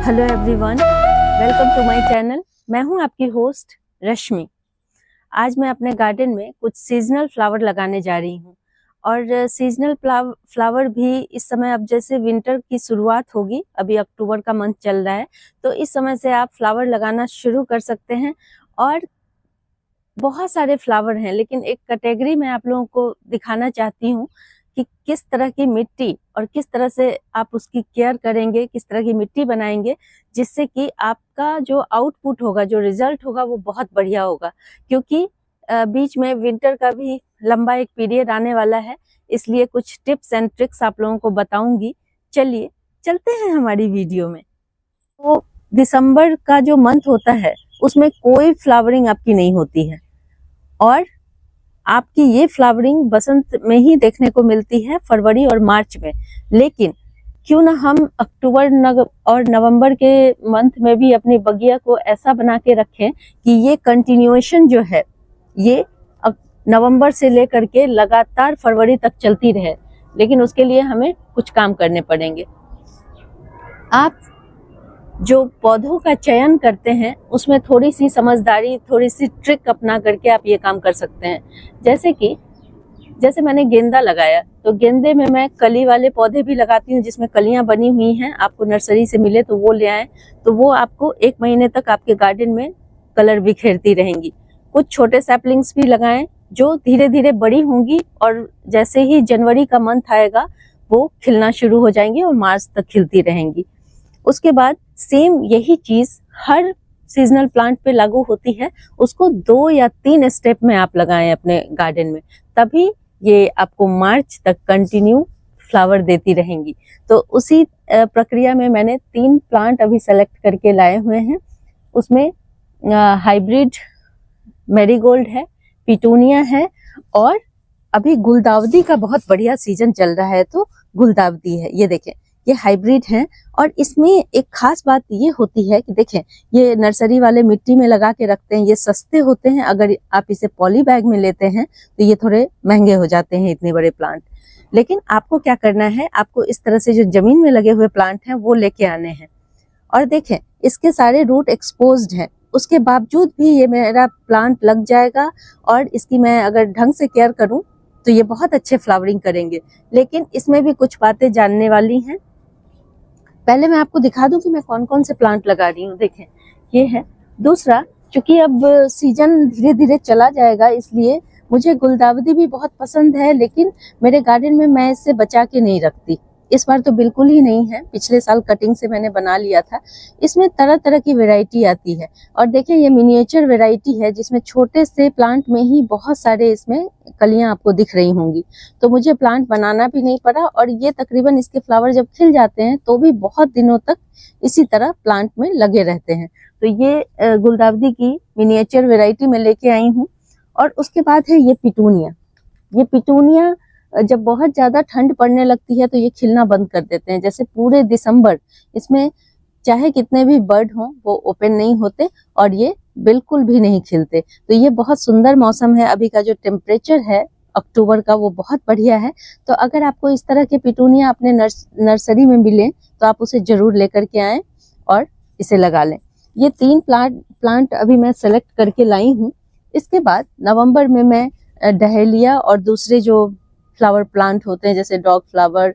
Hello everyone, welcome to my channel. मैं हूं आपकी होस्ट रश्मि। आज मैं अपने गार्डन में कुछ सीजनल फ्लावर लगाने जा रही हूं और सीजनल फ्लावर भी इस समय, अब जैसे विंटर की शुरुआत होगी, अभी अक्टूबर का मंथ चल रहा है, तो इस समय से आप फ्लावर लगाना शुरू कर सकते हैं। और बहुत सारे फ्लावर हैं, लेकिन एक कैटेगरी मैं आप लोगों को दिखाना चाहती हूँ कि किस तरह की मिट्टी और किस तरह से आप उसकी केयर करेंगे, किस तरह की मिट्टी बनाएंगे, जिससे कि आपका जो आउटपुट होगा, जो रिजल्ट होगा, वो बहुत बढ़िया होगा। क्योंकि बीच में विंटर का भी लंबा एक पीरियड आने वाला है, इसलिए कुछ टिप्स एंड ट्रिक्स आप लोगों को बताऊंगी। चलिए चलते हैं हमारी वीडियो में। तो दिसंबर का जो मंथ होता है उसमें कोई फ्लावरिंग आपकी नहीं होती है और आपकी ये फ्लावरिंग बसंत में ही देखने को मिलती है, फरवरी और मार्च में। लेकिन क्यों ना हम अक्टूबर और नवंबर के मंथ में भी अपनी बगिया को ऐसा बना के रखें कि ये कंटिन्यूएशन जो है ये नवंबर से लेकर के लगातार फरवरी तक चलती रहे। लेकिन उसके लिए हमें कुछ काम करने पड़ेंगे। आप जो पौधों का चयन करते हैं उसमें थोड़ी सी समझदारी, थोड़ी सी ट्रिक अपना करके आप ये काम कर सकते हैं। जैसे मैंने गेंदा लगाया, तो गेंदे में मैं कली वाले पौधे भी लगाती हूँ जिसमें कलियां बनी हुई हैं। आपको नर्सरी से मिले तो वो ले आए, तो वो आपको 1 महीने तक आपके गार्डन में कलर बिखेरती रहेंगी। कुछ छोटे सैपलिंग्स भी लगाएं जो धीरे धीरे बड़ी होंगी और जैसे ही जनवरी का मंथ आएगा वो खिलना शुरू हो जाएंगी और मार्च तक खिलती रहेंगी। उसके बाद सेम यही चीज हर सीजनल प्लांट पे लागू होती है। उसको 2 या 3 स्टेप में आप लगाएं अपने गार्डन में, तभी ये आपको मार्च तक कंटिन्यू फ्लावर देती रहेंगी। तो उसी प्रक्रिया में मैंने 3 प्लांट अभी सेलेक्ट करके लाए हुए हैं। उसमें हाइब्रिड मैरीगोल्ड है, पिटूनिया है और अभी गुलदाउदी का बहुत बढ़िया सीजन चल रहा है, तो गुलदाउदी है। ये देखें, ये हाइब्रिड हैं और इसमें एक खास बात ये होती है कि देखें, ये नर्सरी वाले मिट्टी में लगा के रखते हैं, ये सस्ते होते हैं। अगर आप इसे पॉली बैग में लेते हैं तो ये थोड़े महंगे हो जाते हैं, इतने बड़े प्लांट। लेकिन आपको क्या करना है, आपको इस तरह से जो जमीन में लगे हुए प्लांट हैं वो लेके आने हैं। और देखें, इसके सारे रूट एक्सपोज्ड हैं, उसके बावजूद भी ये मेरा प्लांट लग जाएगा और इसकी मैं अगर ढंग से केयर करूं तो ये बहुत अच्छे फ्लावरिंग करेंगे। लेकिन इसमें भी कुछ बातें जानने वाली हैं। पहले मैं आपको दिखा दूं कि मैं कौन कौन से प्लांट लगा रही हूँ। देखें, ये है। दूसरा, चूंकि अब सीजन धीरे धीरे चला जाएगा, इसलिए मुझे गुलदाउदी भी बहुत पसंद है, लेकिन मेरे गार्डन में मैं इसे बचा के नहीं रखती। इस बार तो बिल्कुल ही नहीं है, पिछले साल कटिंग से मैंने बना लिया था। इसमें तरह तरह की वैरायटी आती है और देखिए, ये मिनिएचर वैरायटी है जिसमें छोटे से प्लांट में ही बहुत सारे इसमें कलियां आपको दिख रही होंगी। तो मुझे प्लांट बनाना भी नहीं पड़ा और ये तकरीबन इसके फ्लावर जब खिल जाते हैं तो भी बहुत दिनों तक इसी तरह प्लांट में लगे रहते हैं। तो ये गुलदाउदी की मिनिएचर वैरायटी में लेके आई हूँ। और उसके बाद है ये पिटूनिया। ये पिटूनिया जब बहुत ज्यादा ठंड पड़ने लगती है तो ये खिलना बंद कर देते हैं। जैसे पूरे दिसंबर इसमें चाहे कितने भी बर्ड हों वो ओपन नहीं होते और ये बिल्कुल भी नहीं खिलते। तो ये बहुत सुंदर मौसम है। अभी का जो टेम्परेचर है अक्टूबर का वो बहुत बढ़िया है। तो अगर आपको इस तरह के पिटूनिया अपने नर्सरी में मिले तो आप उसे जरूर लेकर के आएं और इसे लगा लें। ये 3 प्लांट अभी मैं सेलेक्ट करके लाई हूँ। इसके बाद नवंबर में मैं डहेलिया और दूसरे जो फ्लावर प्लांट होते हैं जैसे डॉग फ्लावर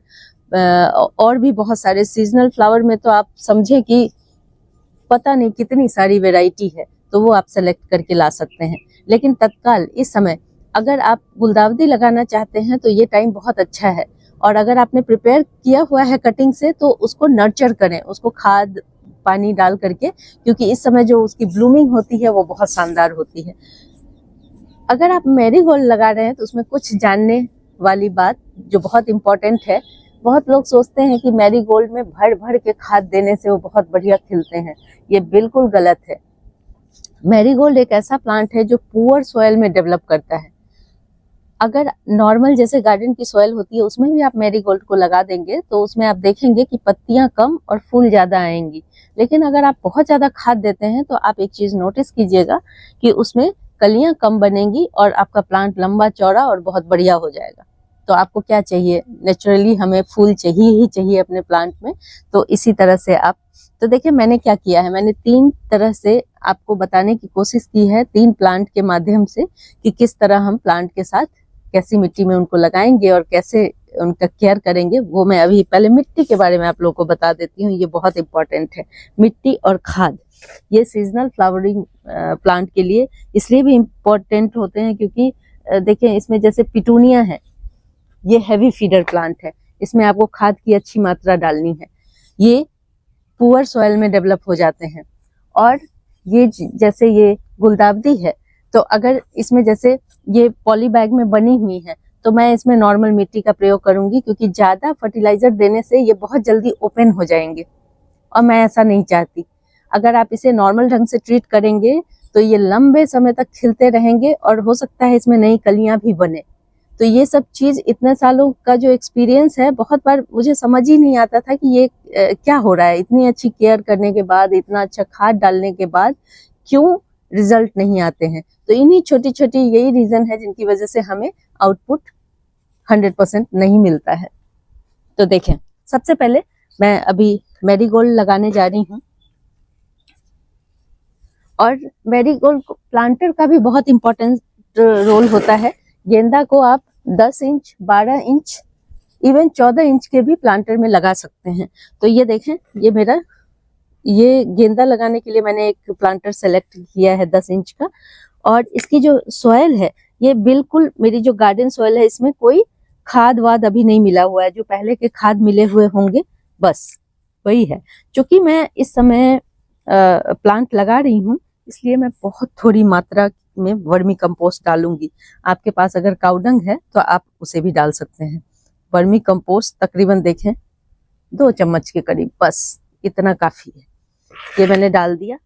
और भी बहुत सारे सीजनल फ्लावर में तो आप समझे कि पता नहीं कितनी सारी वैरायटी है, तो वो आप सेलेक्ट करके ला सकते हैं। लेकिन तत्काल इस समय अगर आप गुलदाउदी लगाना चाहते हैं तो ये टाइम बहुत अच्छा है। और अगर आपने प्रिपेयर किया हुआ है कटिंग से तो उसको नर्चर करें, उसको खाद पानी डाल करके, क्योंकि इस समय जो उसकी ब्लूमिंग होती है वो बहुत शानदार होती है। अगर आप मैरीगोल्ड लगा रहे हैं तो उसमें कुछ जानने वाली बात जो बहुत इम्पोर्टेंट है। बहुत लोग सोचते हैं कि मैरीगोल्ड में भर भर के खाद देने से वो बहुत बढ़िया खिलते हैं। ये बिल्कुल गलत है। मैरीगोल्ड एक ऐसा प्लांट है जो पुअर सॉइल में डेवलप करता है। अगर नॉर्मल जैसे गार्डन की सॉइल होती है उसमें भी आप मैरीगोल्ड को लगा देंगे तो उसमें आप देखेंगे कि पत्तियां कम और फूल ज्यादा आएंगी। लेकिन अगर आप बहुत ज्यादा खाद देते हैं तो आप एक चीज नोटिस कीजिएगा कि उसमें कलियां कम बनेंगी और आपका प्लांट लंबा चौड़ा और बहुत बढ़िया हो जाएगा। तो आपको क्या चाहिए, नेचुरली हमें फूल चाहिए ही चाहिए अपने प्लांट में। तो इसी तरह से आप तो देखिए मैंने क्या किया है, मैंने 3 तरह से आपको बताने की कोशिश की है, 3 प्लांट के माध्यम से, कि किस तरह हम प्लांट के साथ कैसी मिट्टी में उनको लगाएंगे और कैसे उनका केयर करेंगे। वो मैं अभी पहले मिट्टी के बारे में आप लोगों को बता देती हूँ, ये बहुत इंपॉर्टेंट है। मिट्टी और खाद, ये सीजनल फ्लावरिंग प्लांट के लिए इसलिए भी इम्पोर्टेंट होते हैं क्योंकि देखिए इसमें जैसे पिटूनिया है, ये हैवी फीडर प्लांट है, इसमें आपको खाद की अच्छी मात्रा डालनी है। ये पुअर सॉइल में डेवलप हो जाते हैं। और ये जैसे ये गुलदावदी है, तो अगर इसमें जैसे ये पॉली बैग में बनी हुई है तो मैं इसमें नॉर्मल मिट्टी का प्रयोग करूंगी, क्योंकि ज्यादा फर्टिलाइजर देने से ये बहुत जल्दी ओपन हो जाएंगे और मैं ऐसा नहीं चाहती। अगर आप इसे नॉर्मल ढंग से ट्रीट करेंगे तो ये लंबे समय तक खिलते रहेंगे और हो सकता है इसमें नई कलियां भी बने। तो ये सब चीज इतने सालों का जो एक्सपीरियंस है, बहुत बार मुझे समझ ही नहीं आता था कि ये क्या हो रहा है, इतनी अच्छी केयर करने के बाद, इतना अच्छा खाद डालने के बाद क्यों रिजल्ट नहीं आते हैं। तो इन्हीं छोटी छोटी यही रीजन है जिनकी वजह से हमें आउटपुट 100% नहीं मिलता है। तो देखें, सबसे पहले मैं अभी मैरीगोल्ड लगाने जा रही हूँ। और मैरीगोल्ड प्लांटर का भी बहुत इंपॉर्टेंट रोल होता है। गेंदा को आप 10 इंच, 12 इंच, इवन 14 इंच के भी प्लांटर में लगा सकते हैं। तो ये देखें, ये गेंदा लगाने के लिए मैंने एक प्लांटर सेलेक्ट किया है 10 इंच का। और इसकी जो सॉइल है, ये बिल्कुल मेरी जो गार्डन सॉइल है, इसमें कोई खाद वाद अभी नहीं मिला हुआ है। जो पहले के खाद मिले हुए होंगे बस वही है। क्योंकि मैं इस समय प्लांट लगा रही हूँ, इसलिए मैं बहुत थोड़ी मात्रा में वर्मी कंपोस्ट डालूंगी। आपके पास अगर काउडंग है तो आप उसे भी डाल सकते हैं। वर्मी कंपोस्ट तकरीबन देखें 2 चम्मच के करीब, बस इतना काफी है। ये मैंने डाल दिया।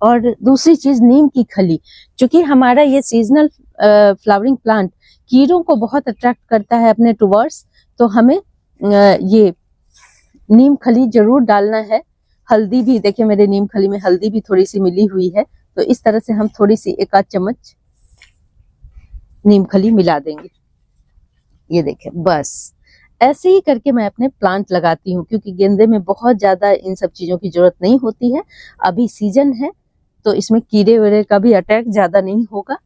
और दूसरी चीज, नीम की खली। क्योंकि हमारा ये सीजनल फ्लावरिंग प्लांट कीड़ों को बहुत अट्रैक्ट करता है अपने टुवर्ड्स, तो हमें ये नीम खली जरूर डालना है। हल्दी भी देखिए, मेरे नीम खली में हल्दी भी थोड़ी सी मिली हुई है, तो इस तरह से हम थोड़ी सी 1 आध चम्मच नीम खली मिला देंगे। ये देखें, बस ऐसे ही करके मैं अपने प्लांट लगाती हूँ, क्योंकि गेंदे में बहुत ज्यादा इन सब चीजों की जरूरत नहीं होती है। अभी सीजन है तो इसमें कीड़े वीड़े का भी अटैक ज्यादा नहीं होगा।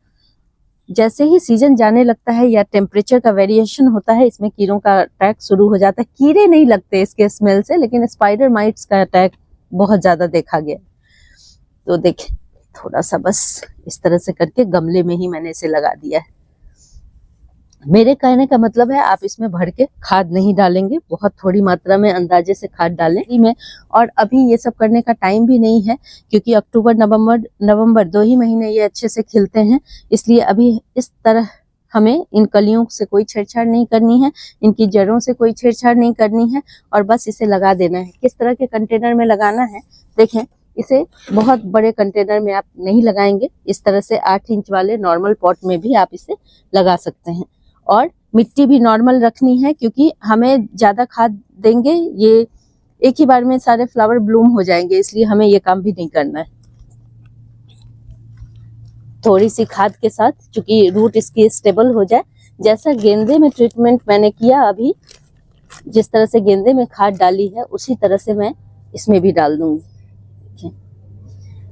जैसे ही सीजन जाने लगता है या टेम्परेचर का वेरिएशन होता है, इसमें कीड़ों का अटैक शुरू हो जाता है। कीड़े नहीं लगते इसके स्मेल से, लेकिन स्पाइडर माइट्स का अटैक बहुत ज्यादा देखा गया। तो देखिए, थोड़ा सा बस इस तरह से करके गमले में ही मैंने इसे लगा दिया है। मेरे कहने का मतलब है, आप इसमें भर के खाद नहीं डालेंगे, बहुत थोड़ी मात्रा में अंदाजे से खाद डालें में। और अभी ये सब करने का टाइम भी नहीं है, क्योंकि अक्टूबर नवंबर 2 ही महीने ये अच्छे से खिलते हैं। इसलिए अभी इस तरह हमें इन कलियों से कोई छेड़छाड़ नहीं करनी है, इनकी जड़ों से कोई छेड़छाड़ नहीं करनी है, और बस इसे लगा देना है। किस तरह के कंटेनर में लगाना है देखें। इसे बहुत बड़े कंटेनर में आप नहीं लगाएंगे, इस तरह से 8 इंच वाले नॉर्मल पॉट में भी आप इसे लगा सकते हैं। और मिट्टी भी नॉर्मल रखनी है, क्योंकि हमें ज्यादा खाद देंगे ये एक ही बार में सारे फ्लावर ब्लूम हो जाएंगे, इसलिए हमें ये काम भी नहीं करना है। थोड़ी सी खाद के साथ, क्योंकि रूट इसकी स्टेबल हो जाए। जैसा गेंदे में ट्रीटमेंट मैंने किया अभी, जिस तरह से गेंदे में खाद डाली है, उसी तरह से मैं इसमें भी डाल दूंगी।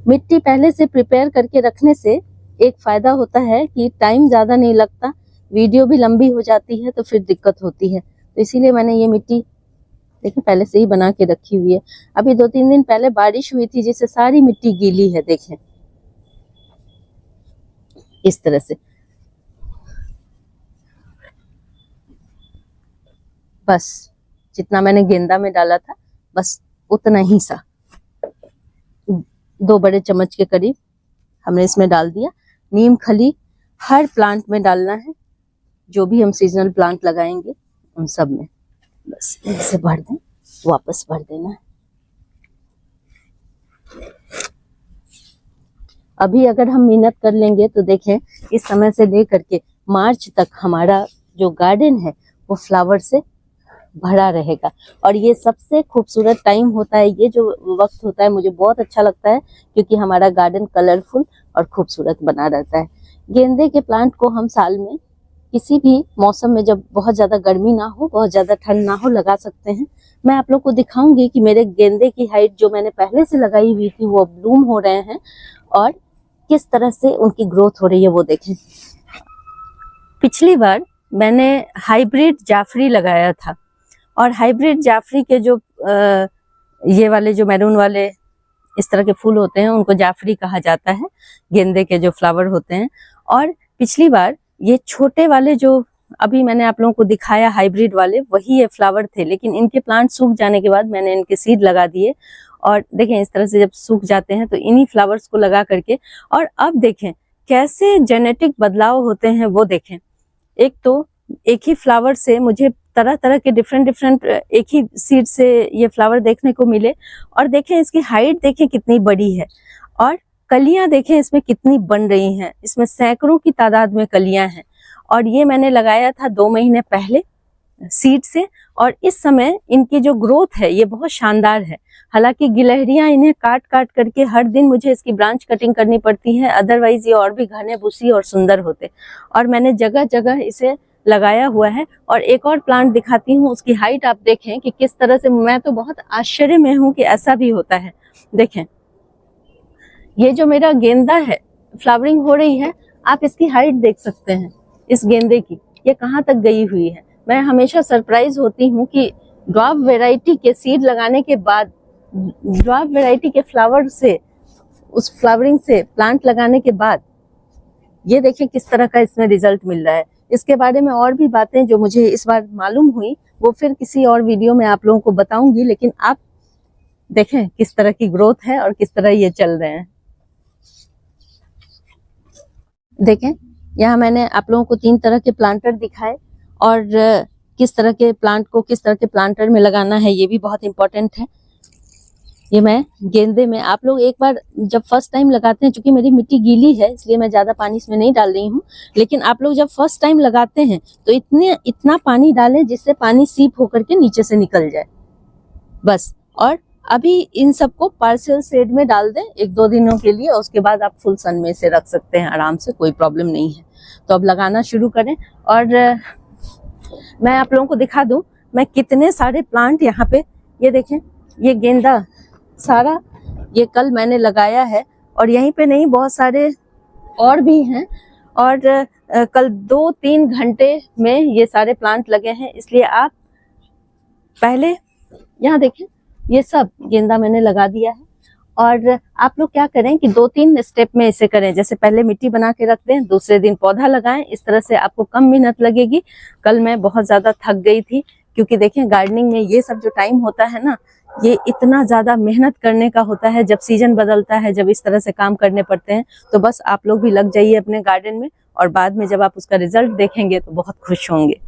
मिट्टी पहले से प्रिपेयर करके रखने से एक फायदा होता है कि टाइम ज्यादा नहीं लगता, वीडियो भी लंबी हो जाती है, तो फिर दिक्कत होती है। तो इसीलिए मैंने ये मिट्टी देखिए पहले से ही बना के रखी हुई है। अभी 2-3 दिन पहले बारिश हुई थी, जिससे सारी मिट्टी गीली है। देखें इस तरह से, बस जितना मैंने गेंदा में डाला था बस उतना ही सा, 2 बड़े चम्मच के करीब हमने इसमें डाल दिया। नीम खली हर प्लांट में डालना है, जो भी हम सीजनल प्लांट लगाएंगे उन सब में। बस इसे भर दें, वापस भर देना है। अभी अगर हम मेहनत कर लेंगे तो देखें, इस समय से लेकर के मार्च तक हमारा जो गार्डन है वो फ्लावर से भरा रहेगा। और ये सबसे खूबसूरत टाइम होता है, ये जो वक्त होता है मुझे बहुत अच्छा लगता है, क्योंकि हमारा गार्डन कलरफुल और खूबसूरत बना रहता है। गेंदे के प्लांट को हम साल में किसी भी मौसम में जब बहुत ज़्यादा गर्मी ना हो, बहुत ज़्यादा ठंड ना हो, लगा सकते हैं। मैं आप लोग को दिखाऊंगी कि मेरे गेंदे की हाइट जो मैंने पहले से लगाई हुई थी वो ब्लूम हो रहे हैं और किस तरह से उनकी ग्रोथ हो रही है वो देखें। पिछली बार मैंने हाइब्रिड जाफरी लगाया था और हाइब्रिड जाफरी के जो ये वाले जो मैरून वाले इस तरह के फूल होते हैं उनको जाफरी कहा जाता है, गेंदे के जो फ्लावर होते हैं। और पिछली बार ये छोटे वाले जो अभी मैंने आप लोगों को दिखाया हाइब्रिड वाले, वही ये फ्लावर थे, लेकिन इनके प्लांट सूख जाने के बाद मैंने इनके सीड लगा दिए और देखें इस तरह से जब सूख जाते हैं तो इन्हीं फ्लावर्स को लगा करके, और अब देखें कैसे जेनेटिक बदलाव होते हैं वो देखें। एक तो एक ही फ्लावर से मुझे तरह तरह के डिफरेंट एक ही सीड से ये फ्लावर देखने को मिले, और देखें इसकी हाइट देखें कितनी बड़ी है और कलियां देखें इसमें कितनी बन रही हैं। इसमें सैकड़ों की तादाद में कलियां हैं और ये मैंने लगाया था 2 महीने पहले सीड से, और इस समय इनकी जो ग्रोथ है ये बहुत शानदार है। हालांकि गिलहरियां इन्हें काट काट करके हर दिन मुझे इसकी ब्रांच कटिंग करनी पड़ती है, अदरवाइज ये और भी घने भूसी और सुंदर होते। और मैंने जगह जगह इसे लगाया हुआ है। और एक और प्लांट दिखाती हूँ, उसकी हाइट आप देखें कि किस तरह से, मैं तो बहुत आश्चर्य में हूँ कि ऐसा भी होता है। देखें ये जो मेरा गेंदा है फ्लावरिंग हो रही है, आप इसकी हाइट देख सकते हैं इस गेंदे की, ये कहाँ तक गई हुई है। मैं हमेशा सरप्राइज होती हूँ कि ड्वार्फ वैरायटी के सीड लगाने के बाद, ड्वार्फ वैरायटी के फ्लावर से, उस फ्लावरिंग से प्लांट लगाने के बाद ये देखें किस तरह का इसमें रिजल्ट मिल रहा है। इसके बारे में और भी बातें जो मुझे इस बार मालूम हुई वो फिर किसी और वीडियो में आप लोगों को बताऊंगी, लेकिन आप देखें किस तरह की ग्रोथ है और किस तरह ये चल रहे हैं। देखें यहाँ मैंने आप लोगों को 3 तरह के प्लांटर दिखाए और किस तरह के प्लांट को किस तरह के प्लांटर में लगाना है ये भी बहुत इंपॉर्टेंट है। ये मैं गेंदे में, आप लोग एक बार जब फर्स्ट टाइम लगाते हैं, चूंकि मेरी मिट्टी गीली है इसलिए मैं ज्यादा पानी इसमें नहीं डाल रही हूँ, लेकिन आप लोग जब फर्स्ट टाइम लगाते हैं तो इतना पानी डालें जिससे पानी सीप होकर के नीचे से निकल जाए बस। और अभी इन सबको पार्शियल शेड में डाल दें 1-2 दिनों के लिए, और उसके बाद आप फुल सन में से रख सकते हैं आराम से, कोई प्रॉब्लम नहीं है। तो अब लगाना शुरू करें। और मैं आप लोगों को दिखा दूं मैं कितने सारे प्लांट यहाँ पे, ये देखें ये गेंदा सारा ये कल मैंने लगाया है, और यहीं पे नहीं बहुत सारे और भी हैं, और कल 2-3 घंटे में ये सारे प्लांट लगे हैं। इसलिए आप पहले यहाँ देखें ये सब गेंदा मैंने लगा दिया है। और आप लोग क्या करें कि 2-3 स्टेप में इसे करें, जैसे पहले मिट्टी बना के रख दें, दूसरे दिन पौधा लगाएं, इस तरह से आपको कम मेहनत लगेगी। कल मैं बहुत ज्यादा थक गई थी, क्योंकि देखें गार्डनिंग में ये सब जो टाइम होता है ना, ये इतना ज्यादा मेहनत करने का होता है। जब सीजन बदलता है, जब इस तरह से काम करने पड़ते हैं, तो बस आप लोग भी लग जाइए अपने गार्डन में, और बाद में जब आप उसका रिजल्ट देखेंगे तो बहुत खुश होंगे।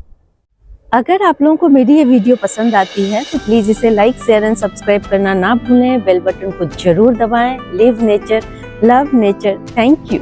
अगर आप लोगों को मेरी ये वीडियो पसंद आती है तो प्लीज इसे लाइक, शेयर एंड सब्सक्राइब करना ना भूलें। बेल बटन को जरूर दबाएं। Live nature, love nature. Thank you.